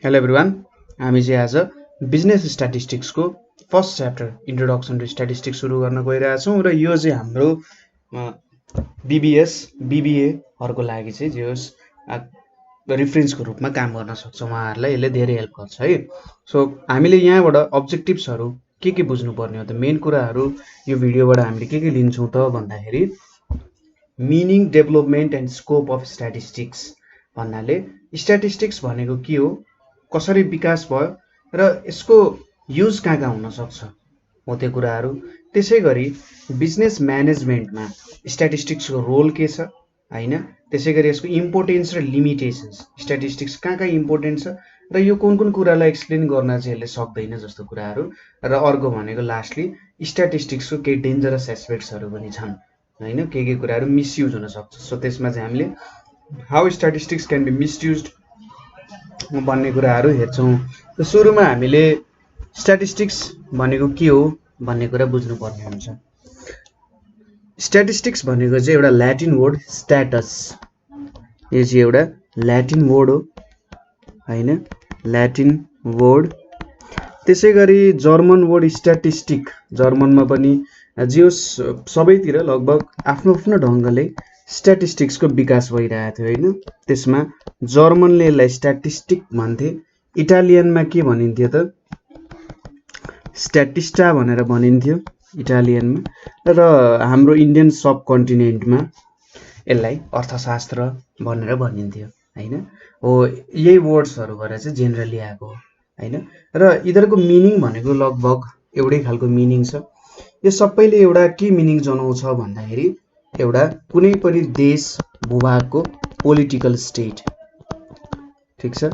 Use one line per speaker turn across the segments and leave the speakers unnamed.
Hello everyone, हामी चाहिँ आज बिजनेस स्ट्याटिस्टिक्सको first chapter introduction to statistics सुरु गर्न गइरहेछौँ र यो चाहिँ हाम्रो बीबीएस बीबीएहरूको लागि चाहिँ जे होस् रिफरेन्सको रूपमा काम गर्न सक्छ। उहाँहरूलाई यसले धेरै हेल्प गर्छ है। सो हामीले यहाँबाट अब्जेक्टिभ्सहरू के बुझ्नुपर्ने हो त, मेन कुराहरू यो भिडियोबाट हामीले के लिन्छौँ त भन्दाखेरि meaning, development and scope of statistics भन्नाले स्ट्याटिस्टिक्स भनेको के हो, कसरी विकास भयो र यसको युज कहाँ हुन सक्छ हो त्यो कुराहरू। त्यसै गरी बिजनेस म्यानेजमेन्टमा स्ट्याटिस्टिक्सको रोल के छ हैन, त्यसै गरी यसको इम्पोर्टेन्स र लिमिटेसन्स, स्ट्याटिस्टिक्स कहाँ इम्पोर्टेन्ट छ र यो कुन कुन कुरालाई एक्सप्लेन गर्न चाहिँ यसले सक्दैन जस्तो कुराहरू। र अर्को भनेको लास्टली स्ट्याटिस्टिक्सको केही डेन्जरस एस्पेक्ट्सहरू पनि छन् हैन, के कुराहरू मिसयुज हुन सक्छ। सो त्यसमा चाहिँ हामीले हाउ स्ट्याटिस्टिक्स क्यान बी मिसयुज्ड भन्ने कुराहरू हेर्छौँ। र सुरुमा हामीले स्ट्याटिस्टिक्स भनेको के हो भन्ने कुरा बुझ्नुपर्ने हुन्छ। स्ट्याटिस्टिक्स भनेको चाहिँ एउटा ल्याटिन वर्ड स्ट्याटस, यो चाहिँ एउटा ल्याटिन वर्ड हो हैन, ल्याटिन वर्ड। त्यसै गरी जर्मन वर्ड स्ट्याटिस्टिक, जर्मनमा पनि जो सबैतिर लगभग आफ्नो आफ्नो ढङ्गले स्ट्याटिस्टिक्सको विकास भइरहेको थियो हैन। त्यसमा जर्मनले यसलाई स्ट्याटिस्टिक भन्थे, इटालियनमा के भनिन्थ्यो त स्ट्याटिस्टा भनेर भनिन्थ्यो इटालियनमा, र हाम्रो इन्डियन सब कन्टिनेन्टमा यसलाई अर्थशास्त्र भनेर भनिन्थ्यो हैन। हो, यही वर्ड्सहरूबाट चाहिँ जेनरली आएको हो हैन। र यिनीहरूको मिनिङ भनेको लगभग एउटै खालको मिनिङ छ। यो सबैले एउटा के मिनिङ जनाउँछ भन्दाखेरि एउटा कुनै पनि देश भूभागको पोलिटिकल स्टेट, ठिक छ,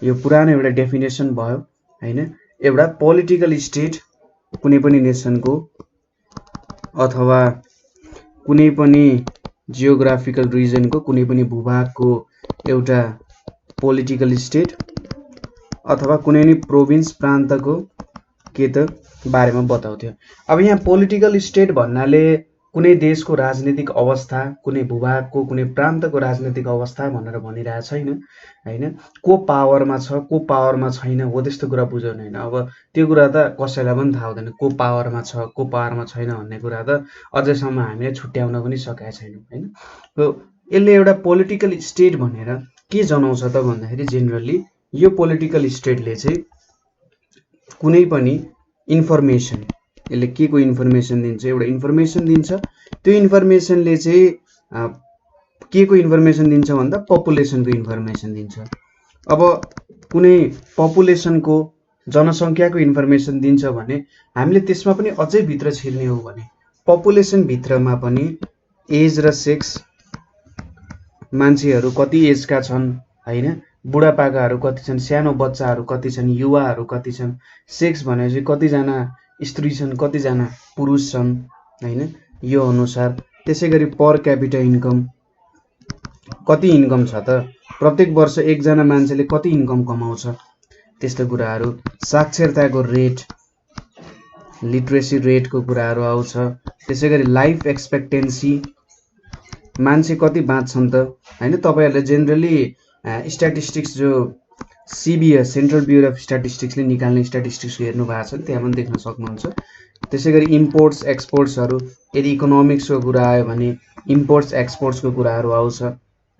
यो पुरानो एउटा डेफिनेसन भयो हैन। एउटा पोलिटिकल स्टेट कुनै पनि नेसनको अथवा कुनै पनि जियोग्राफिकल रिजनको, कुनै पनि भूभागको एउटा पोलिटिकल स्टेट अथवा कुनै पनि प्रोभिन्स प्रान्तको के त बारेमा बताउँथ्यो। अब यहाँ पोलिटिकल स्टेट भन्नाले कुनै देशको राजनीतिक अवस्था, कुनै भूभागको, कुनै प्रान्तको राजनीतिक अवस्था भनेर भनिरहेको छैन हैन। को पावरमा छ, को पावरमा छैन हो त्यस्तो कुरा बुझाउने होइन। अब त्यो कुरा त कसैलाई पनि थाहा हुँदैन, को पावरमा छ को पावरमा छैन भन्ने कुरा त अझैसम्म हामीले छुट्याउन पनि सकेका छैनौँ हैन। यसले एउटा पोलिटिकल स्टेट भनेर के जनाउँछ त भन्दाखेरि जेनरली यो पोलिटिकल स्टेटले चाहिँ कुनै पनि इन्फर्मेसन, यसले के को इन्फर्मेसन दिन्छ, एउटा इन्फर्मेसन दिन्छ। त्यो इन्फर्मेसनले चाहिँ के को इन्फर्मेसन दिन्छ भन्दा पपुलेसनको इन्फर्मेसन दिन्छ। अब कुनै पपुलेसनको, जनसङ्ख्याको इन्फर्मेसन दिन्छ भने हामीले त्यसमा पनि अझै भित्र छिर्ने हो भने पपुलेसन भित्रमा पनि एज र सेक्स, मान्छेहरू कति एजका छन् हैन, बुढापाकाहरू कति छन्, सानो बच्चाहरू कति छन्, युवाहरू कति छन्, सेक्स भनेपछि कतिजना स्त्री छन्, कतिजना पुरुष छन् हैन, यो अनुसार। त्यसै गरी पर क्यापिटा इन्कम, कति इन्कम छ त, प्रत्येक वर्ष एकजना मान्छेले कति इन्कम कमाउँछ, त्यस्तो कुराहरू। साक्षरताको रेट, लिट्रेसी रेटको कुराहरू आउँछ। त्यसै गरी लाइफ एक्सपेक्टेन्सी, मान्छे कति बाँच्छन् त हैन। तपाईहरुले जेनरली स्ट्याटिस्टिक्स जो सीबीएस, सेन्ट्रल ब्युरो अफ स्ट्याटिस्टिक्सले निकाल्ने स्ट्याटिस्टिक्स हेर्नु भएको छ त्यहाँ पनि देख्न सक्नुहुन्छ। त्यसै गरी इम्पोर्ट्स एक्सपोर्ट्सहरू, यदि इकोनोमिक्सको कुरा आयो भने इम्पोर्ट्स एक्सपोर्ट्सको कुराहरू आउँछ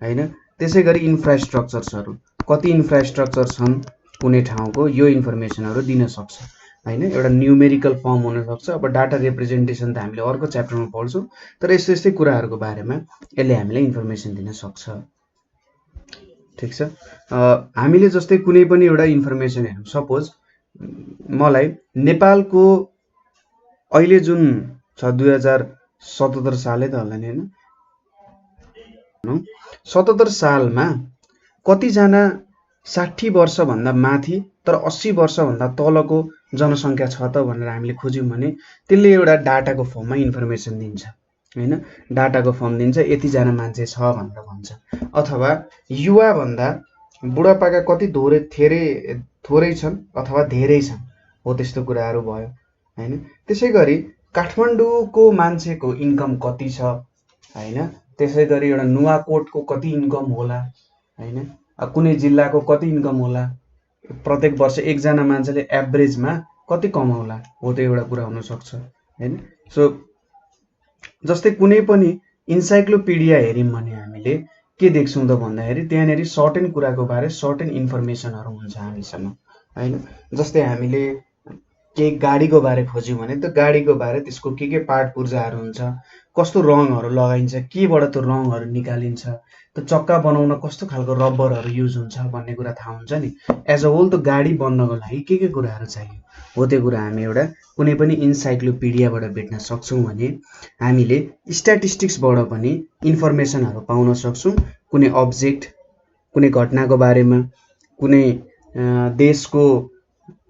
हैन। त्यसै गरी इन्फ्रास्ट्रक्चर्सहरू, कति इन्फ्रास्ट्रक्चर छन् कुनै ठाउँको, यो इन्फर्मेसनहरू दिन सक्छ हैन। एउटा न्युमेरिकल फर्म हुन सक्छ। अब डाटा रिप्रेजेन्टेसन त हामीले अर्को च्याप्टरमा पढ्छौँ, तर यस्तै यस्तै कुराहरूको बारेमा यसले हामीलाई इन्फर्मेसन दिन सक्छ, ठिक छ। हामीले जस्तै कुनै पनि एउटा इन्फर्मेसन हेरौँ, सपोज मलाई नेपालको अहिले जुन छ 2077 सालै त होला नि हैन, 77 सालमा कतिजना 60 वर्षभन्दा माथि तर 80 वर्षभन्दा तलको जनसङ्ख्या छ त भनेर हामीले खोज्यौँ भने त्यसले एउटा डाटाको फर्ममा इन्फर्मेसन दिन्छ हैन। डाटाको फर्म दिन्छ, यतिजना मान्छे छ भनेर भन्छ। अथवा युवाभन्दा बुढापाका कति थोरै छन् अथवा धेरै छन् हो त्यस्तो कुराहरू भयो हैन। त्यसै गरी काठमाडौँको मान्छेको इन्कम कति छ हैन। त्यसै गरी एउटा नुवाकोटको कति इन्कम होला हैन, कुनै जिल्लाको कति इन्कम होला प्रत्येक वर्ष एकजना मान्छेले एभरेजमा कति कमाउला हो, त्यो एउटा कुरा हुनसक्छ होइन। सो जस्तै कुनै पनि इन्साइक्लोपिडिया हेऱ्यौँ भने हामीले के देख्छौँ त भन्दाखेरि त्यहाँनिर सर्टेन कुराको बारे सर्टेन इन्फर्मेसनहरू हुन्छ हामीसँग होइन। जस्तै हामीले केही गाडीको बारे खोज्यौँ भने त्यो गाडीको बारे त्यसको के पार्ट पुर्जाहरू हुन्छ, कस्तो रङहरू लगाइन्छ, केबाट त्यो रङहरू निकालिन्छ, त्यो चक्का बनाउन कस्तो खालको रबरहरू युज हुन्छ भन्ने कुरा थाहा हुन्छ नि। एज अ होल त्यो गाडी बन्नको लागि के कुराहरू चाहियो हो त्यो कुरा हामी एउटा कुनै पनि इन्साइक्लोपिडियाबाट भेट्न सक्छौँ भने हामीले स्ट्याटिस्टिक्सबाट पनि इन्फर्मेसनहरू पाउन सक्छौँ। कुनै अब्जेक्ट, कुनै घटनाको बारेमा, कुनै देशको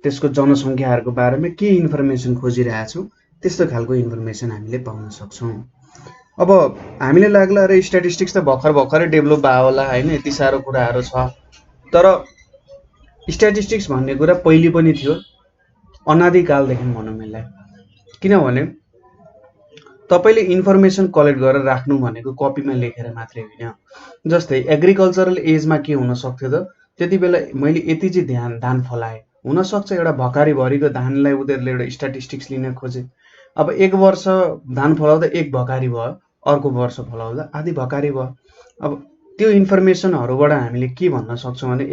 त्यसको जनसङ्ख्याहरूको बारेमा के इन्फर्मेसन खोजिरहेछौँ त्यस्तो खालको इन्फर्मेसन हामीले पाउन सक्छौँ। अब हामीले लाग्ला अरे स्ट्याटिस्टिक्स त भर्खरै डेभलप भयो होला होइन, यति साह्रो कुराहरू छ। तर स्ट्याटिस्टिक्स भन्ने कुरा पहिले पनि थियो, अनादिकालदेखि भनौँ यसलाई। किनभने तपाईँले इन्फर्मेसन कलेक्ट गरेर राख्नु भनेको कपीमा लेखेर मात्रै होइन। जस्तै एग्रिकल्चरल एजमा के हुन सक्थ्यो त, त्यति बेला मैले यति चाहिँ धान फलाएँ, हुनसक्छ एउटा भकारीभरिको धानलाई उनीहरूले एउटा स्ट्याटिस्टिक्स लिन खोजे। अब एक वर्ष धान फलाउँदा एक भकारी भयो, अर्को वर्ष फलाउँदा आधी भकारी भयो। अब त्यो इन्फर्मेसनहरूबाट हामीले के भन्न सक्छौँ भने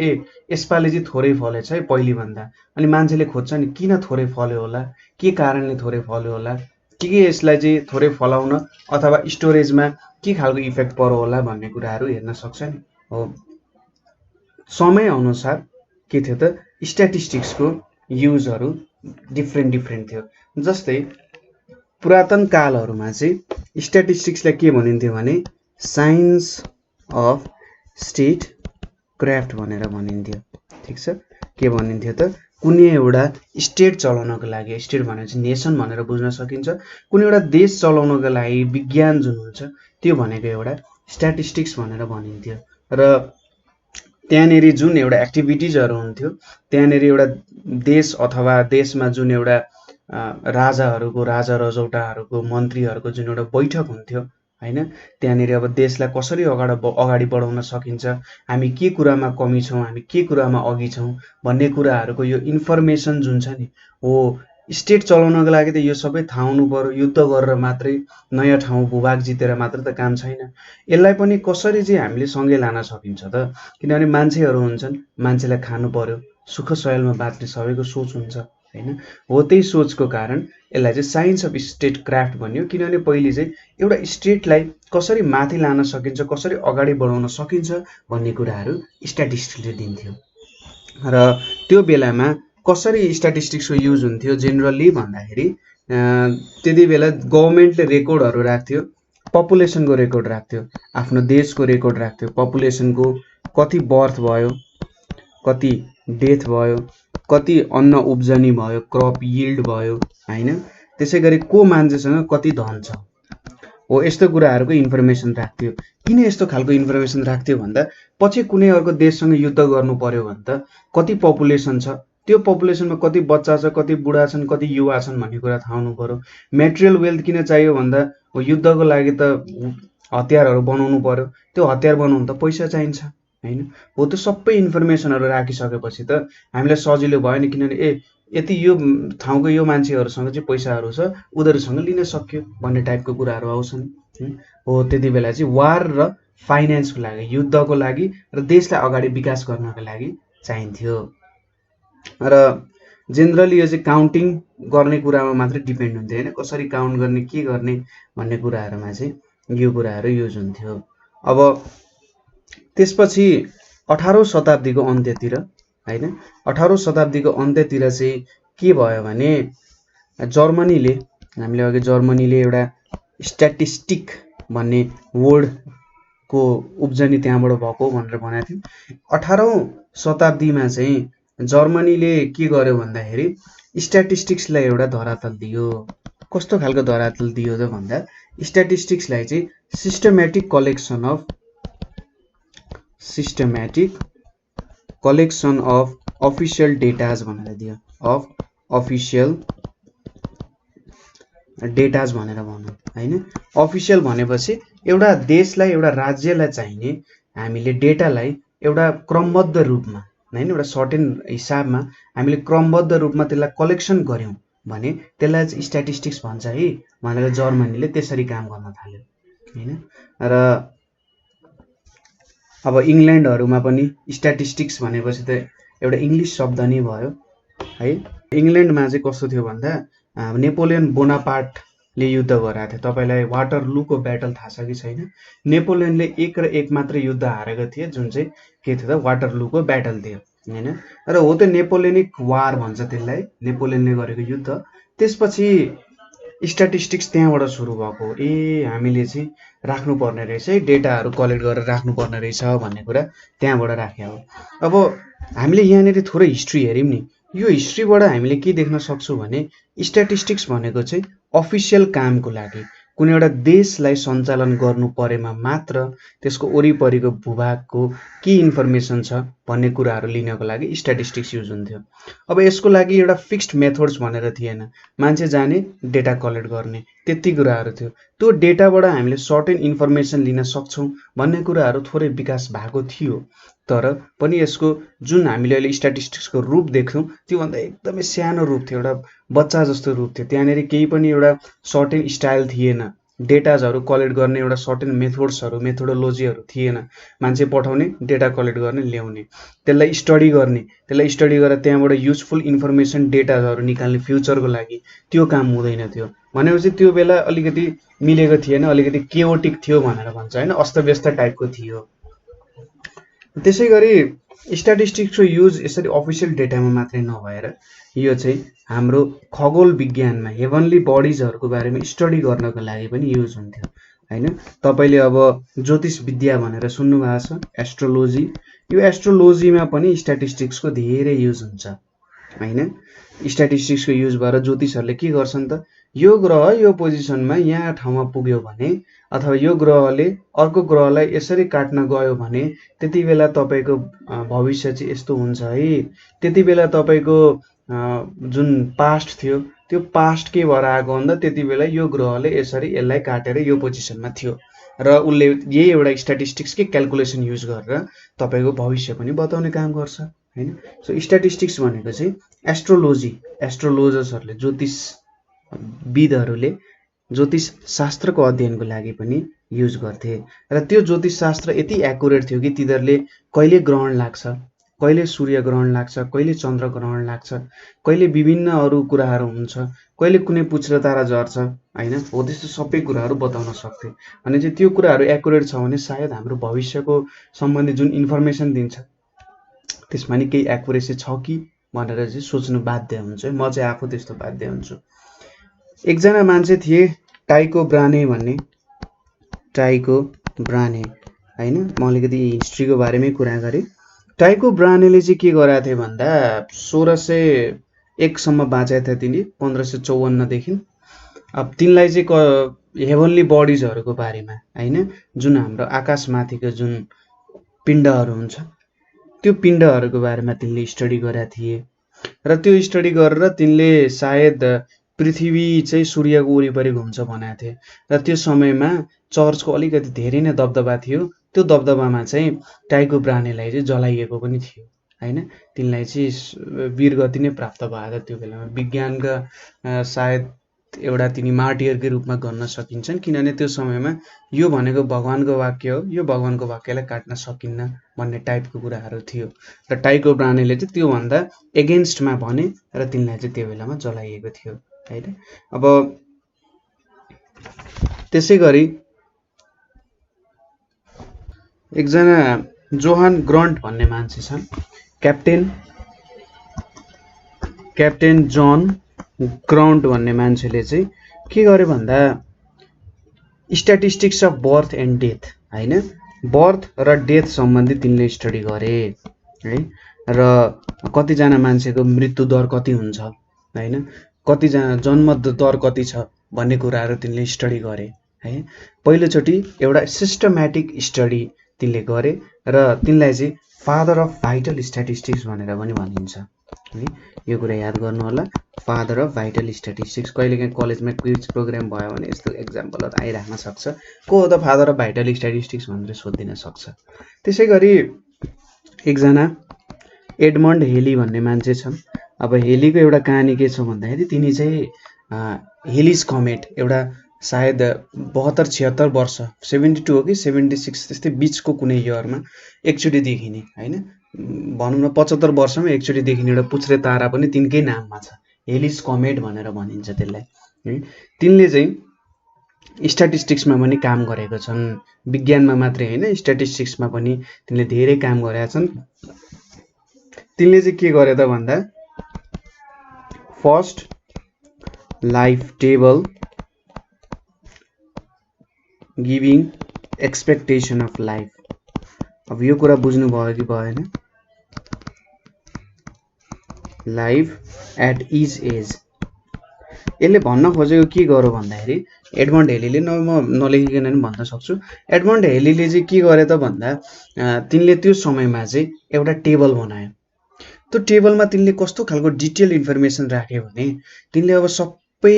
यसपालि चाहिँ थोरै फलेछ है पहिलेभन्दा। अनि मान्छेले खोज्छ नि किन थोरै फल्यो होला, के कारणले थोरै फल्यो होला, के यसलाई चाहिँ थोरै फलाउन अथवा स्टोरेजमा के खालको इफेक्ट पर्यो होला भन्ने कुराहरू हेर्न सक्छ नि। हो समयअनुसार के थियो त स्ट्याटिस्टिक्सको युजहरू डिफ्रेन्ट थियो। जस्तै पुरातन कालहरूमा चाहिँ स्ट्याटिस्टिक्सलाई के भनिन्थ्यो भने साइन्स अफ स्टेट क्राफ्ट भनेर भनिन्थ्यो। ठिक छ, के भनिन्थ्यो त कुनै एउटा स्टेट चलाउनको लागि, स्टेट भनेपछि नेसन भनेर बुझ्न सकिन्छ, कुनै एउटा देश चलाउनको लागि विज्ञान जुन हुन्छ त्यो भनेको एउटा स्ट्याटिस्टिक्स भनेर भनिन्थ्यो। र त्यहाँनिर जुन एउटा एक्टिभिटिजहरू हुन्थ्यो, त्यहाँनिर एउटा देश अथवा देशमा जुन एउटा राजाहरूको, राजा रजौटाहरूको, मन्त्रीहरूको जुन एउटा बैठक हुन्थ्यो होइन, त्यहाँनिर अब देशलाई कसरी अगाडि बढाउन सकिन्छ, हामी के कुरामा कमी छौँ, हामी के कुरामा अघि छौँ भन्ने कुराहरूको यो इन्फर्मेसन जुन छ नि, हो स्टेट चलाउनको लागि त यो सबै थाहा हुनु पर्यो। युद्ध गरेर मात्रै नयाँ ठाउँ भूभाग जितेर मात्र त काम छैन। यसलाई पनि कसरी चाहिँ हामीले सँगै लान सकिन्छ त, किनभने मान्छेहरू हुन्छन्, मान्छेलाई खानु पर्यो, सुख सयलमा बाँच्ने सबैको सोच हुन्छ होइन। हो त्यही सोचको कारण यसलाई चाहिँ साइन्स अफ स्टेट क्राफ्ट भनियो। किनभने पहिले चाहिँ एउटा स्टेटलाई कसरी माथि लान सकिन्छ, कसरी अगाडि बढाउन सकिन्छ भन्ने कुराहरू स्ट्याटिस्टिक्सले दिन्थ्यो। र त्यो बेलामा कसरी स्ट्याटिस्टिक्सको युज हुन्थ्यो जेनरली भन्दाखेरि त्यति बेला गभर्मेन्टले रेकर्डहरू राख्थ्यो, पपुलेसनको रेकर्ड राख्थ्यो, आफ्नो देशको रेकर्ड राख्थ्यो, पपुलेसनको कति बर्थ भयो, कति डेथ भयो, कति अन्न उब्जनी भयो, क्रप यिल्ड भयो होइन। त्यसै गरी को मान्छेसँग कति धन छ, हो यस्तो कुराहरूको इन्फर्मेसन राख्थ्यो। किन यस्तो खालको इन्फर्मेसन राख्थ्यो भन्दा पछि कुनै अर्को देशसँग युद्ध गर्नु पर्यो भने त कति पपुलेसन छ, त्यो पपुलेसनमा कति बच्चा छ, कति बुढा छन्, कति युवा छन् भन्ने कुरा थाहा हुनु पर्यो। मेटेरियल वेल्थ किन चाहियो भन्दा युद्धको लागि त हतियारहरू बनाउनु पर्यो, त्यो हतियार बनाउनु त पैसा चाहिन्छ होइन। हो त्यो सबै इन्फर्मेसनहरू राखिसकेपछि त हामीलाई सजिलो भयो नि, किनभने यति यो ठाउँको यो मान्छेहरूसँग चाहिँ पैसाहरू छ, उनीहरूसँग लिन सक्यो भन्ने टाइपको कुराहरू आउँछन्। हो त्यति बेला चाहिँ वार र फाइनेन्सको लागि, युद्धको लागि र देशलाई अगाडि विकास गर्नको लागि चाहिन्थ्यो। र जेनरली यो चाहिँ काउन्टिङ गर्ने कुरामा मात्रै डिपेन्ड हुन्थ्यो होइन, कसरी काउन्ट गर्ने, के गर्ने भन्ने कुराहरूमा चाहिँ यो कुराहरू युज हुन्थ्यो। अब त्यसपछि 18औं शताब्दीको अन्त्यतिर होइन, 18औं शताब्दीको अन्त्यतिर चाहिँ के भयो भने जर्मनीले, हामीले अघि जर्मनीले एउटा स्ट्याटिस्टिक भन्ने वर्डको उब्जनी त्यहाँबाट भएको भनेर भनेको थियौँ। 18औं शताब्दीमा चाहिँ जर्मनीले के गर्यो भन्दाखेरि स्ट्याटिस्टिक्सलाई एउटा धरातल दियो। कस्तो खालको धरातल दियो त भन्दा स्ट्याटिस्टिक्सलाई चाहिँ सिस्टमेटिक कलेक्सन अफ अफिसियल डेटाज भनेर दियो। अफ अफिसियल डेटाज भनेर भनौँ होइन। अफिसियल भनेपछि एउटा देशलाई, एउटा राज्यलाई चाहिने हामीले डेटालाई एउटा क्रमबद्ध रूपमा हैन एउटा सर्टेन हिसाबमा हामीले क्रमबद्ध रूपमा त्यसलाई कलेक्सन गर्यौं भने त्यसलाई चाहिँ स्ट्याटिस्टिक्स भन्छ है भनेर जर्मनीले त्यसरी काम गर्न थाल्यो हैन। र अब इंग्ल्यान्डहरुमा पनि स्ट्याटिस्टिक्स भनेपछि त एउटा इंग्लिश शब्द नै भयो है। इंग्ल्यान्डमा चाहिँ कस्तो थियो भन्दा नेपोलियन बोनापार्टले युद्ध गराएको थियो। तपाईलाई वाटरलूको ब्याटल थाहा छ कि छैन? नेपोलियनले एक र एक मात्र युद्ध हारेको थिए जुन चाहिँ के थियो त वाटरलूको ब्याटल थियो हैन। र हो त नेपोलियनिक वार भन्छ त्यसलाई, नेपोलियनले गरेको युद्ध। त्यसपछि स्ट्याटिस्टिक्स त्यहाँबाट सुरु भएको। हामीले चाहिँ राख्नु पर्ने रहेछ है, डेटाहरु कलेक्ट गरेर राख्नु पर्ने रहेछ भन्ने कुरा त्यहाँबाट राखे हो। अब हामीले यहाँनेरि थोरै हिस्ट्री हेर्यौं नि, यो हिस्ट्रीबाट हामीले के देख्न सक्छौं भने स्ट्याटिस्टिक्स भनेको चाहिँ अफिसियल कामको लागि कुनै एउटा देशलाई सञ्चालन गर्नु परेमा मात्र त्यसको वरिपरिको भूभागको के इन्फर्मेसन छ भन्ने कुराहरु लिनको लागि स्ट्याटिस्टिक्स युज हुन्थ्यो। अब यसको लागि एउटा फिक्स्ड मेथड्स भनेर थिएन, मान्छे जाने डेटा कलेक्ट गर्ने त्यति कुराहरु थियो। त्यो डेटाबाट हामीले सर्टेन इन्फर्मेसन लिन सक्छौं भन्ने कुराहरु थोरै विकास भएको थियो। तर पनि यसको जुन हामीले अहिले स्ट्याटिस्टिक्सको रूप देख्छौं त्यो भन्दा एकदमै सानो रूप थियो, एउटा बच्चा जस्तो रूप थियो। त्यहाँनेरि केही पनि एउटा सर्टेन स्टाइल थिएन, डेटाजहरु कलेक्ट गर्ने एउटा सर्टेन मेथड्सहरु मेथोडोलोजीहरु थिएन। मान्छे पठाउने, डेटा कलेक्ट गर्ने, ल्याउने, त्यसलाई स्टडी गर्ने, त्यसलाई स्टडी गरेर त्यहाँबाट युजफुल इन्फर्मेसन डेटाजहरु निकाल्ने फ्युचरको लागि त्यो काम हुँदैन थियो। भनेपछि त्यो बेला अलिकति मिलेको थिएन, अलिकति केओटिक थियो भनेर भन्छ हैन, अस्तव्यस्त टाइपको थियो। त्यसैगरी स्ट्याटिस्टिक्सको युज यसरी अफिसियल डेटामा मात्रै नभएर यो चाहिँ हाम्रो खगोल विज्ञानमा हेभनली बडिजहरुको बारेमा स्टडी गर्नको लागि पनि युज हुन्थ्यो हैन। तपाईले अब ज्योतिष विद्या भनेर सुन्नु भएको छ, एस्ट्रोलोजी। यो एस्ट्रोलोजीमा पनि स्ट्याटिस्टिक्सको धेरै युज हुन्छ हैन। स्ट्याटिस्टिक्सको युज भएर ज्योतिषहरुले के गर्छन् त, यो ग्रह यो पोजिसनमा यहाँ ठाउँमा पुग्यो भने अथवा यो ग्रहले अर्को ग्रहलाई यसरी काट्न गयो भने त्यति बेला तपाईको भविष्य चाहिँ यस्तो हुन्छ है। त्यति बेला तपाईको जुन पास्ट थियो त्यो पास्ट के भएर आएको भन्दा त्यति बेला यो ग्रहले यसरी यसलाई काटेर यो पोजिसनमा थियो र उले यही एउटा स्ट्याटिस्टिक्सकै क्याल्कुलेसन युज गरेर तपाईको भविष्य पनि बताउने काम गर्छ हैन। सो स्ट्याटिस्टिक्स भनेको चाहिँ एस्ट्रोलोजी, एस्ट्रोलोजर्सहरुले ज्योतिषविदहरुले ज्योतिष शास्त्रको अध्ययनको लागि पनि युज गर्थे। र त्यो ज्योतिष शास्त्र यति एक्युरेट थियो कि तिनीहरुले कहिले ग्रहण लाग्छ, कहिले सूर्य ग्रहण लाग्छ, कहिले चन्द्र ग्रहण लाग्छ, कहिले विभिन्न अरु कुराहरु हुन्छ, कहिले कुनै पुच्छ्रे तारा झर्छ हैन, हो त्यस्तो सबै कुराहरु बताउन सक्थे। अनि चाहिँ त्यो कुराहरु एक्युरेट छ भने सायद हाम्रो भविष्यको सम्बन्धी जुन इन्फर्मेसन दिन्छ त्यसमा नि केही एक्युरेसी छ कि भनेर चाहिँ सोच्नु बाध्य हुन्छ। म चाहिँ आफू त्यस्तो बाध्य हुन्छु। एकजना मान्छे थिए टाइको ब्राने भन्ने, टाइको ब्राने हैन। म अलिकति हिस्ट्रीको बारेमै कुरा गरे। टाइको ब्रानेले चाहिँ के गराएको थियो भन्दा 1601 सम्म बाँचेका थिए तिनी, 1554 देखि। अब तिनलाई चाहिँ हेभनली बडिजहरुको बारेमा हैन, जुन हाम्रो आकाशमाथिको जुन पिण्डहरु हुन्छ त्यो पिण्डहरुको बारेमा तिनले स्टडी गरेका थिए। र त्यो स्टडी गरेर तिनले सायद पृथ्वी चाहिँ सूर्यको वरिपरि घुम्छ भनेको थिए। र त्यो समयमा चर्चको अलिकति धेरै नै दबदबा थियो। त्यो दबदबामा चाहिँ टाइको ब्रानेलाई चाहिँ जलाइएको पनि थियो हैन। तिनलाई चाहिँ वीरगति नै प्राप्त भएको थियो त्यो बेलामा। विज्ञानका सायद एउटा तिनी मार्टियरकै रूपमा गन्न सकिन्छन्, किनभने त्यो समयमा यो भनेको भगवानको वाक्य हो, यो भगवानको वाक्यलाई काट्न सकिन्न भन्ने टाइपको कुराहरु थियो। र टाइको ब्रानेले चाहिँ त्यो भन्दा एगेन्स्टमा भने र तिनलाई चाहिँ त्यो बेलामा जलाइएको थियो हैन। अब त्यसैगरी एकजना जोहान ग्रन्ट भन्ने मान्छे छन्, क्याप्टेन जन ग्राउन्ट भन्ने मान्छेले चाहिँ के गरे भन्दा statistics of birth and death हैन, बर्थ र डेथ सम्बन्धी तिनले स्टडी गरे है। र कतिजना मान्छेको मृत्यु दर कति हुन्छ हैन, कतिजना जन्म दर कति छ भन्ने कुराहरु तिनले स्टडी गरे है। पहिलोचोटी एउटा सिस्टमेटिक स्टडी तिनले गरे र तिनलाई चाहिँ फादर अफ भाइटल स्ट्याटिस्टिक्स भनेर पनि भनिन्छ है। यो कुरा याद गर्नु होला, फादर अफ भाइटल स्ट्याटिस्टिक्स। कहिलेकाहीँ कलेजमा क्विज प्रोग्राम भयो भने यस्तो एक्जाम्पलहरु आइराख्न सक्छ, को हो त फादर अफ भाइटल स्ट्याटिस्टिक्स भनेर सोधिन सक्छ। त्यसैगरी एकजना एडमन्ड हेली भन्ने मान्छे छन्। अब हेलीको एउटा कहानी के छ भन्दाखेरि तिनी चाहिँ हेलिज कमेट एउटा सायद 72-76 वर्ष 72 हो कि 76 त्यस्तै बिचको कुनै इयरमा एकचोटि देखिने होइन, भनौँ न 75 वर्षमा एकचोटि देखिने एउटा पुच्छ्रे तारा पनि तिनकै नाममा छ, हेलिज कमेट भनेर भनिन्छ त्यसलाई है। तिनले चाहिँ स्ट्याटिस्टिक्समा पनि काम गरेका छन्, विज्ञानमा मात्रै होइन स्ट्याटिस्टिक्समा पनि तिनले धेरै काम गरेका छन्। तिनले चाहिँ के गरे त भन्दा first life table giving expectation of life. अब यो कुरा बुझ्नुभयो कि भएन? लाइफ एट इज एज, यसले भन्न खोजेको के गर्यो भन्दाखेरि एडमन्ड हेलीले म नलेखिकन पनि भन्न सक्छु। एडमन्ड हेलीले चाहिँ के गरे त भन्दा तिनले त्यो समयमा चाहिँ एउटा टेबल बनायो। त्यो टेबलमा तिनले कस्तो खालको डिटेल इन्फर्मेसन राख्यो भने तिनले अब सबै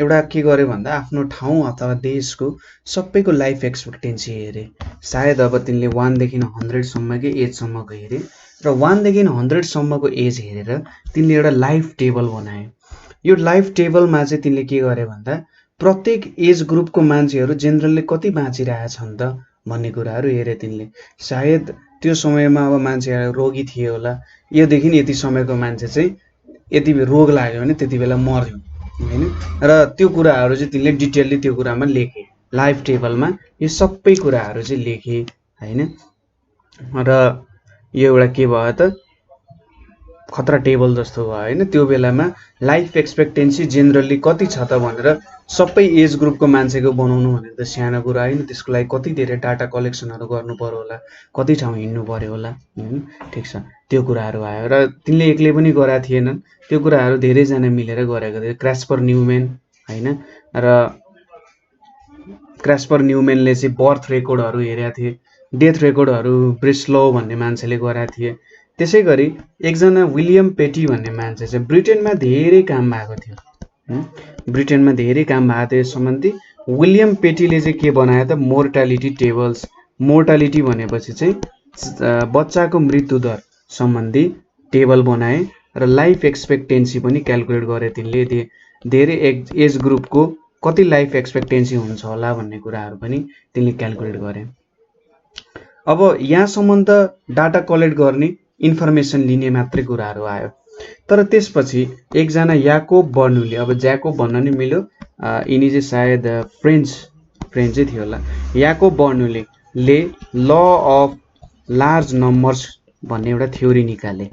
एउटा के गर्यो भन्दा आफ्नो ठाउँ अथवा देशको सबैको लाइफ एक्सपेक्टेन्सी हेरे। सायद अब तिनले 1 देखि 100 सम्मकै एजसम्मको हेरे र 1 देखि 100 सम्मको एज हेरेर तिनले एउटा लाइफ टेबल बनाए। यो लाइफ टेबलमा चाहिँ तिनले के गरे भन्दा प्रत्येक एज ग्रुपको मान्छेहरू जेनरली कति बाँचिरहेछन् त भन्ने कुराहरू हेरे तिनले। सायद त्यो समयमा अब मान्छेहरू रोगी थिए होला, योदेखि यति समयको मान्छे चाहिँ यति रोग लाग्यो भने त्यति बेला मर्यो होइन, र त्यो कुराहरू चाहिँ तिनले डिटेलली त्यो कुरामा लेखे, लाइफ टेबलमा यो सबै कुराहरू चाहिँ लेखे होइन। र यो एउटा के भयो त खतरा टेबल जस्तो भयो होइन। त्यो बेलामा लाइफ एक्सपेक्टेन्सी जेनरली कति छ त भनेर सबै एज ग्रुपको मान्छेको बनाउनु भनेर त सानो कुरा होइन, त्यसको लागि कति धेरै डाटा कलेक्सनहरू गर्नु पर्यो होला, कति ठाउँ हिँड्नु पर्यो होला होइन। ठिक छ, त्यो कुराहरू आयो र तिनले एक्लै पनि गरेका थिएनन्, त्यो कुराहरू धेरैजना मिलेर गरेको थिए। क्रास्पर न्युमेन होइन, र क्रास्पर न्युमेनले चाहिँ बर्थ रेकर्डहरू हेरेका थिए, डेथ रेकर्डहरू ब्रेस्लो भन्ने मान्छेले गरेका थिए। त्यसै गरी एकजना विलियम पेटी भन्ने मान्छे चाहिँ ब्रिटेनमा धेरै काम भएको थियो, ब्रिटेनमा धेरै काम भएको थियो यस सम्बन्धी। विलियम पेटीले चाहिँ के बनायो त मोर्टालिटी टेबल्स। मोर्टालिटी भनेपछि चाहिँ बच्चाको मृत्यु दर सम्बन्धी टेबल बनाए र लाइफ एक्सपेक्टेन्सी पनि क्यालकुलेट गरे तिनले। धेरै एज ग्रुपको कति लाइफ एक्सपेक्टेन्सी हुन्छ होला भन्ने कुराहरू पनि तिनले क्यालकुलेट गरे। अब यहाँसम्म त डाटा कलेक्ट गर्ने इन्फर्मेसन लिने मात्रै कुराहरू आयो, तर त्यसपछि एकजना याकोब बर्नुले, अब ज्याकोब भन्न नि मिल्यो, यिनी चाहिँ सायद फ्रेन्च थियो होला, Yakob बर्नुले law of large numbers भन्ने एउटा थ्योरी निकाले।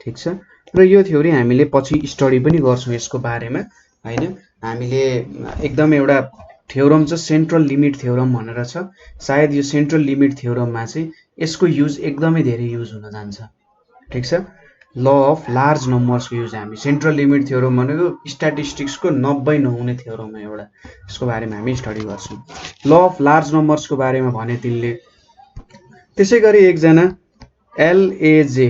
ठिक छ, र यो थ्योरी हामीले पछि स्टडी पनि गर्छौँ यसको बारेमा होइन। हामीले एकदम एउटा थ्योरम छ सेन्ट्रल लिमिट थ्योरम भनेर छ, सायद यो सेन्ट्रल लिमिट थ्योरममा चाहिँ यसको युज एकदमै धेरै युज हुन जान्छ। ठिक छ, ल अफ लार्ज नम्बर्सको युज हामी सेन्ट्रल लिमिट थ्योरम भनेको स्ट्याटिस्टिक्सको 90 नहुने थ्योरम हो एउटा, यसको बारेमा हामी स्टडी गर्छौँ। ल अफ लार्ज नम्बर्सको बारेमा भने तिनले। त्यसै गरी एकजना एलएजे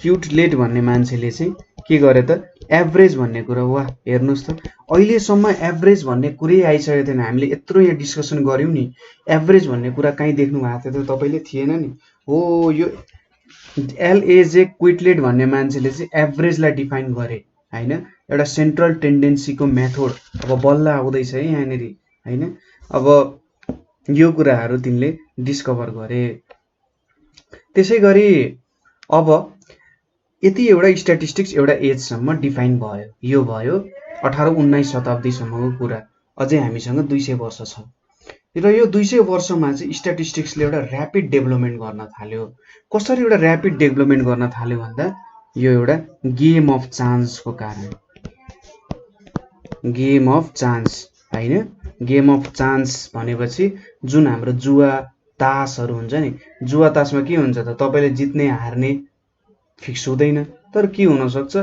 क्युटलेट भन्ने मान्छेले चाहिँ के गरे त एभरेज भन्ने कुरा, वाह हेर्नुहोस् त अहिलेसम्म एभरेज भन्ने कुरै आइसकेको थिएन। हामीले यत्रो यहाँ डिस्कसन गऱ्यौँ नि, एभरेज भन्ने कुरा कहीँ देख्नु भएको थियो त तपाईँले? थिएन नि। हो, यो एलएजे क्युटलेट भन्ने मान्छेले चाहिँ एभरेजलाई डिफाइन गरे होइन, एउटा सेन्ट्रल टेन्डेन्सीको मेथड अब बल्ल आउँदैछ है यहाँनिर होइन। अब यो कुराहरू तिनले डिस्कभर गरे। त्यसै गरी अब यति एउटा स्ट्याटिस्टिक्स एउटा एजसम्म डिफाइन भयो, यो भयो 18-19 शताब्दीसम्मको कुरा। अझै हामीसँग 200 वर्ष छ र यो 200 वर्षमा चाहिँ स्ट्याटिस्टिक्सले एउटा ऱ्यापिड डेभलपमेन्ट गर्न थाल्यो। कसरी एउटा ऱ्यापिड डेभलपमेन्ट गर्न थाल्यो भन्दा यो एउटा गेम अफ चान्सको कारण। गेम अफ चान्स होइन, गेम अफ चान्स भनेपछि जुन हाम्रो जुवा तासहरू हुन्छ नि, जुवा तासमा के हुन्छ त तपाईँले जित्ने हार्ने फिक्स हुँदैन, तर के हुनसक्छ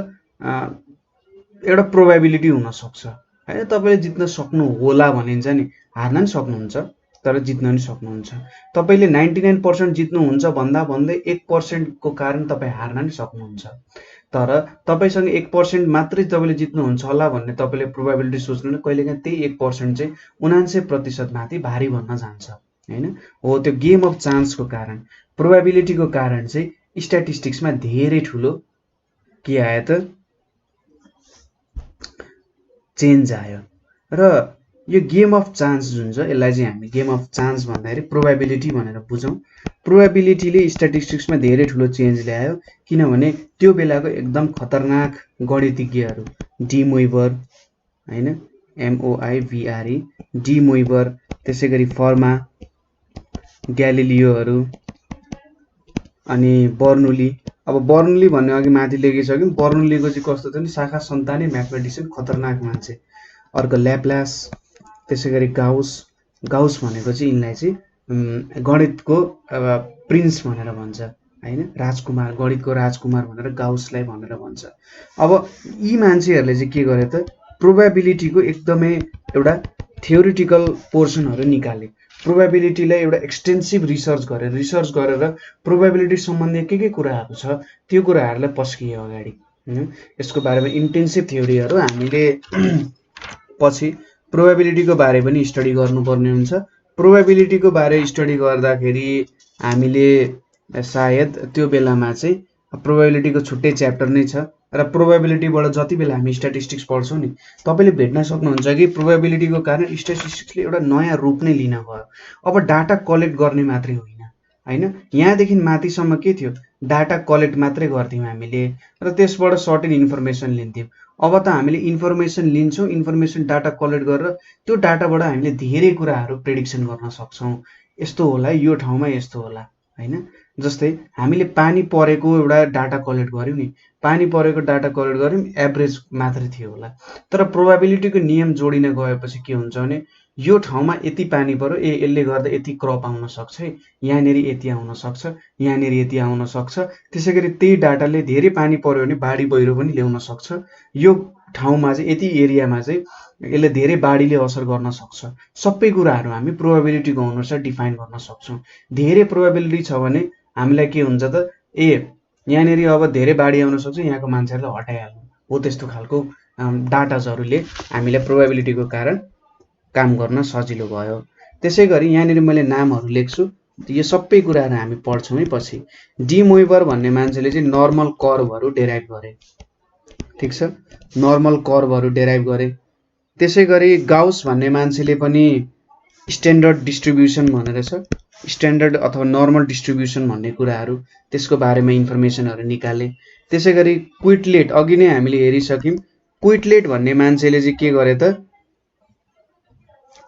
एउटा प्रोबेबिलिटी हुनसक्छ होइन। तपाईँले जित्न सक्नु होला भनिन्छ नि, हार्न नि सक्नुहुन्छ तर जित्न नि सक्नुहुन्छ। तपाईँले 99% जित्नुहुन्छ भन्दा भन्दै 1% को कारण तपाईँ हार्न नि सक्नुहुन्छ, तर तपाईँसँग 1% मात्रै तपाईँले जित्नुहुन्छ होला भन्ने तपाईँले प्रोबेबिलिटी सोच्नु, कहिलेकाहीँ त्यही 1% चाहिँ 79% माथि भारी भन्न जान्छ होइन। हो, त्यो गेम अफ चान्सको कारण। प्रोबेबिलिटीको कारण चाहिँ स्ट्याटिस्टिक्समा धेरै ठुलो के आयो त चेन्ज आयो। र यो गेम अफ चान्स जुन छ यसलाई चाहिँ हामी गेम अफ चान्स भन्दाखेरि प्रोबेबिलिटी भनेर बुझौँ। प्रोबेबिलिटीले स्ट्याटिस्टिक्समा धेरै ठुलो चेन्ज ल्यायो किनभने त्यो बेलाको एकदम खतरनाक गणितज्ञहरू डी मोइबर हैन MOIVRE डी मोइबर, त्यसैगरी फर्मा, ग्यालिलियोहरू अनि बर्नुली। अब बर्नुली भन्ने अघि माथि लेखिसक्यौँ। बर्नुलीको चाहिँ कस्तो थियो नि शाखा सन्तानै म्याथमेटिसियन खतरनाक मान्छे। अर्को ल्याप्लास, त्यसैगरी गाउस भनेको चाहिँ यिनलाई चाहिँ गणितको प्रिन्स भनेर भन्छ हैन, राजकुमार, गणितको राजकुमार भनेर गाउसलाई भनेर भन्छ। अब यी मान्छेहरूले चाहिँ के गरे त प्रोबेबिलिटीको एकदमै एउटा थ्योरिटिकल पोर्सनहरू निकाले। प्रोबेबिलिटीलाई एउटा एक्सटेन्सिभ रिसर्च गरेर प्रोबेबिलिटी सम्बन्धी के कुराहरू छ त्यो कुराहरूलाई पस्किए अगाडि हैन। यसको बारेमा इन्टेन्सिभ थ्योरीहरू हामीले पछि प्रोबेबिलिटीको बारे पनि स्टडी गर्नुपर्ने हुन्छ। प्रोबेबिलिटीको बारे स्टडी गर्दाखेरि हामीले सायद त्यो बेलामा चाहिँ प्रोबेबिलिटीको छुट्टै च्याप्टर नै छ र प्रोबेबिलिटीबाट जति बेला हामी स्ट्याटिस्टिक्स पढ्छौँ नि तपाईले भेट्न सक्नुहुन्छ कि प्रोबेबिलिटीको कारण स्ट्याटिस्टिक्सले एउटा नयाँ रूप नै लिन गयो। अब डाटा कलेक्ट गर्ने मात्रै होइन हैन, यहाँदेखि माथिसम्म के थियो डाटा कलेक्ट मात्रै गर्थ्यौँ हामीले र त्यसबाट सर्टेन इन्फर्मेसन लिन्थ्यौँ। अब त हामीले इन्फर्मेसन लिन्छौँ, इन्फर्मेसन डाटा कलेक्ट गरेर त्यो डाटाबाट हामीले धेरै कुराहरू प्रेडिक्सन गर्न सक्छौँ। यस्तो होला, यो ठाउँमा यस्तो होला हैन। जस्तै हामीले पानी परेको एउटा डाटा कलेक्ट गर्यौँ नि, पानी परेको डाटा कलेक्ट गर्यौँ, एभरेज मात्रै थियो होला। तर प्रोबेबिलिटीको नियम जोडिन गएपछि के हुन्छ भने यो ठाउँमा यति पानी पर्यो, यसले गर्दा यति क्रप आउन सक्छ है, यहाँनिर यति आउन सक्छ, यहाँनिर यति आउन सक्छ। त्यसैगरी त्यही डाटाले धेरै पानी पर्यो भने बाढी पहिरो पनि ल्याउन सक्छ। यो ठाउँमा चाहिँ यति एरियामा चाहिँ यसले धेरै बाढीले असर गर्न सक्छ। सबै कुराहरू हामी प्रोबेबिलिटीको अनुसार डिफाइन गर्न सक्छौँ। धेरै प्रोबेबिलिटी छ भने हामीलाई के हुन्छ त यहाँनिर अब धेरै बाढी आउन सक्छ, यहाँको मान्छेहरूलाई हटाइहाल्नु हो। त्यस्तो खालको डाटाजहरूले हामीलाई प्रोबेबिलिटीको कारण काम गर्न सजिलो भयो। त्यसैगरी यहाँनिर मैले नामहरू लेख्छु, यो सबै कुराहरू हामी पढ्छौँ है पछि। डी मोइबर भन्ने मान्छेले चाहिँ नर्मल कर्भहरू डेराइभ गरे, ठिक छ, नर्मल कर्भहरू डेराइभ गरे। त्यसैगरी गाउस भन्ने मान्छेले पनि स्ट्यान्डर्ड डिस्ट्रिब्युसन भनेर छ, स्ट्यान्डर्ड अथवा नर्मल डिस्ट्रिब्युसन भन्ने कुराहरू त्यसको बारेमा इन्फर्मेसनहरू निकाले। त्यसैगरी क्विटलेट अघि नै हामीले हेरिसक्यौँ। क्विटलेट भन्ने मान्छेले चाहिँ के गरे त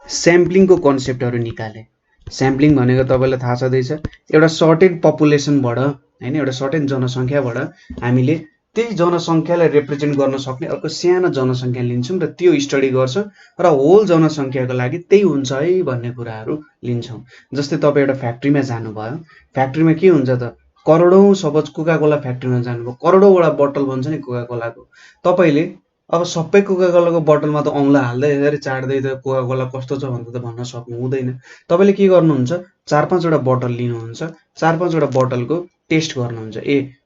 स्याम्पलिङको कन्सेप्टहरू निकाले। स्याम्पलिङ भनेको तपाईँलाई थाहा छँदैछ, एउटा सर्टेन पपुलेसनबाट हैन, एउटा सर्टेन जनसङ्ख्याबाट हामीले त्यही जनसङ्ख्यालाई रिप्रेजेन्ट गर्न सक्ने अर्को सानो जनसङ्ख्या लिन्छौँ र त्यो स्टडी गर्छौँ र होल जनसङ्ख्याको लागि त्यही हुन्छ है भन्ने कुराहरू लिन्छौँ। जस्तै तपाईँ एउटा फ्याक्ट्रीमा जानुभयो, फ्याक्ट्रीमा के हुन्छ त करोडौँ सपोज कोका कोला फ्याक्ट्रीमा जानुभयो, करोडौँवटा बोतल बन्छ नि कोका कोलाको। तपाईँले अब सबै कोका कोलाको बोतलमा त औँला हाल्दै यसरी चाड्दै त कोका कोला कस्तो छ भनेर त भन्न सक्नु हुँदैन। तपाईँले के गर्नुहुन्छ, 4-5वटा बोतल लिनुहुन्छ, 4-5वटा बोतलको टेस्ट गर्नुहुन्छ।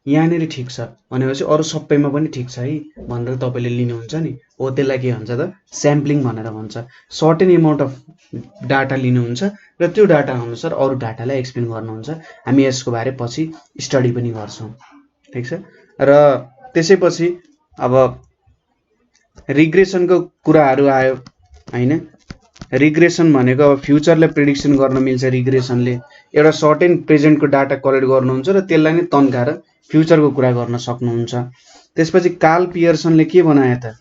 यहाँनिर ठिक छ भनेपछि अरू सबैमा पनि ठिक छ है भनेर तपाईँले लिनुहुन्छ नि, हो त्यसलाई के भन्छ त स्याम्पलिङ भनेर भन्छ। सर्टेन एमाउन्ट अफ डाटा लिनुहुन्छ र त्यो डाटा अनुसार अरू डाटालाई एक्सप्लेन गर्नुहुन्छ। हामी यसको बारे पछि स्टडी पनि गर्छौँ, ठिक छ। र त्यसैपछि अब रिग्रेसनको कुराहरू आयो हैन। रिग्रेसन भनेको अब फ्युचरलाई प्रेडिक्सन गर्न मिल्छ। रिग्रेसनले एउटा सर्टेन प्रेजेन्टको डाटा कलेक्ट गर्नुहुन्छ र त्यसलाई नै तन्काएर फ्युचरको कुरा गर्न सक्नुहुन्छ। त्यसपछि कार्ल पियर्सनले के बनाए त,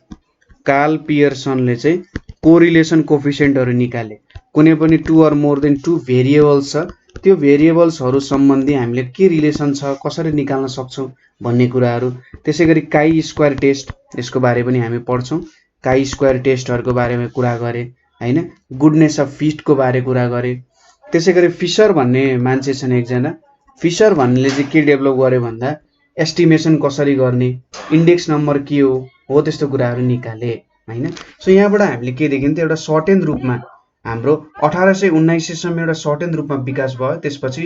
कार्ल पियर्सनले चाहिँ कोरिलेसन कोफिसिएन्टहरू निकाले। कुनै पनि 2 or more than 2 भेरिएबल्स छ, त्यो भेरिएबल्सहरू सम्बन्धी हामीले के रिलेसन छ कसरी निकाल्न सक्छौँ भन्ने कुराहरू। त्यसैगरी काई स्क्वायर टेस्ट, यसको बारे पनि हामी पढ्छौँ। काई स्क्वायर टेस्टहरूको बारेमा कुरा गरे हैन। गुडनेस अफ फिटको बारे कुरा गरे। त्यसैगरी फिसर भन्ने मान्छे छन् एकजना, फिसर भन्नेले चाहिँ के डेभलप गर्यो भन्दा एस्टिमेसन कसरी गर्ने, इन्डेक्स नम्बर के हो त्यस्तो कुराहरू निकाले हैन। सो यहाँबाट हामीले के देखिन्छ त एउटा सर्टेन रूपमा हाम्रो 1800-1900 सम्म एउटा सर्टेन रूपमा विकास भयो। त्यसपछि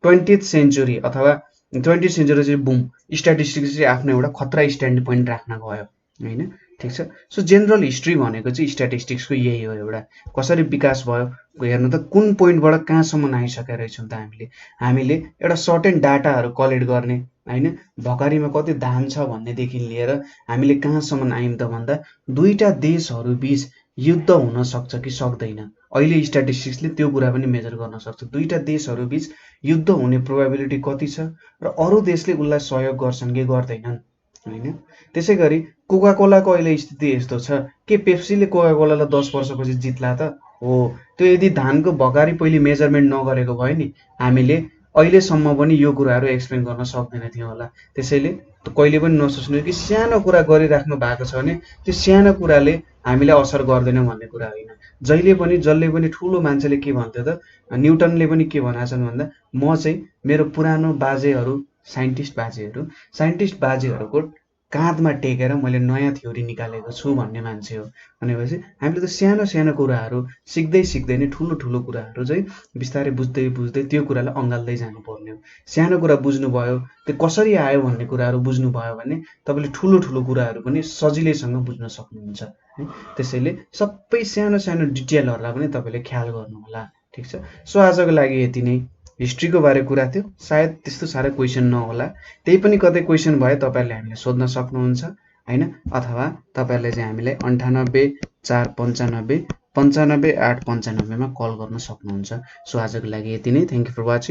20th सेन्चुरी अथवा 20th सेन्चुरी चाहिँ बुम, स्ट्याटिस्टिक्स चाहिँ आफ्नो एउटा खतरा स्ट्यान्ड पोइन्ट राख्न गयो हैन। ठिक छ। सो जेनरल हिस्ट्री भनेको चाहिँ स्ट्याटिस्टिक्सको यही हो, एउटा कसरी विकास भयो हेर्नु त, कुन पोइन्टबाट कहाँसम्म आइसकेका रहेछौँ त हामीले एउटा सर्टेन डाटाहरू कलेक्ट गर्ने होइन, भकारीमा कति धान छ भन्नेदेखि लिएर हामीले कहाँसम्म आयौँ त भन्दा दुईवटा देशहरू बिच युद्ध हुन सक्छ कि सक्दैन, अहिले स्ट्याटिस्टिक्सले त्यो कुरा पनि मेजर गर्न सक्छ। दुईवटा देशहरू बिच युद्ध हुने प्रोबेबिलिटी कति छ र अरू देशले उसलाई सहयोग गर्छन् कि गर्दैनन् होइन। त्यसै गरी कोका कोलाको अहिले स्थिति यस्तो छ, के पेप्सीले कोका कोलालाई 10 वर्षपछि जित्ला त हो। त्यो यदि धानको भकारी पहिले मेजरमेन्ट नगरेको भए नि हामीले अहिलेसम्म पनि यो कुराहरू एक्सप्लेन गर्न सक्दैन थियौँ होला। त्यसैले कहिले पनि नसोच्नु कि सानो कुरा गरिराख्नु भएको छ भने त्यो सानो कुराले हामीलाई असर गर्दैन भन्ने कुरा होइन। जसले पनि ठुलो मान्छेले के भन्थ्यो त, न्युटनले पनि के भनेका छन् भन्दा म चाहिँ मेरो पुरानो साइन्टिस्ट बाजेहरूको काँधमा टेकेर मैले नयाँ थ्योरी निकालेको छु भन्ने मान्छे हो। भनेपछि हामीले त सानो सानो कुराहरू सिक्दै नै ठुलो कुराहरू चाहिँ बिस्तारै बुझ्दै त्यो कुरालाई अँगाल्दै जानुपर्ने हो। सानो कुरा बुझ्नुभयो, त्यो कसरी आयो भन्ने कुराहरू बुझ्नुभयो भने तपाईँले ठुलो कुराहरू पनि सजिलैसँग बुझ्न सक्नुहुन्छ है। त्यसैले सबै सानो सानो डिटेलहरूलाई पनि तपाईँले ख्याल गर्नुहोला, ठिक छ। सो आजको लागि यति नै, हिस्ट्रीको बारे कुरा थियो, सायद त्यस्तो साह्रो क्वेसन नहोला। त्यही पनि कतै क्वेसन भयो तपाईँहरूले हामीलाई सोध्न सक्नुहुन्छ होइन, अथवा तपाईँहरूले चाहिँ हामीलाई 98 495 95 895 मा कल गर्न सक्नुहुन्छ। सो आजको लागि यति नै, थ्याङ्क यू फर वाचिङ।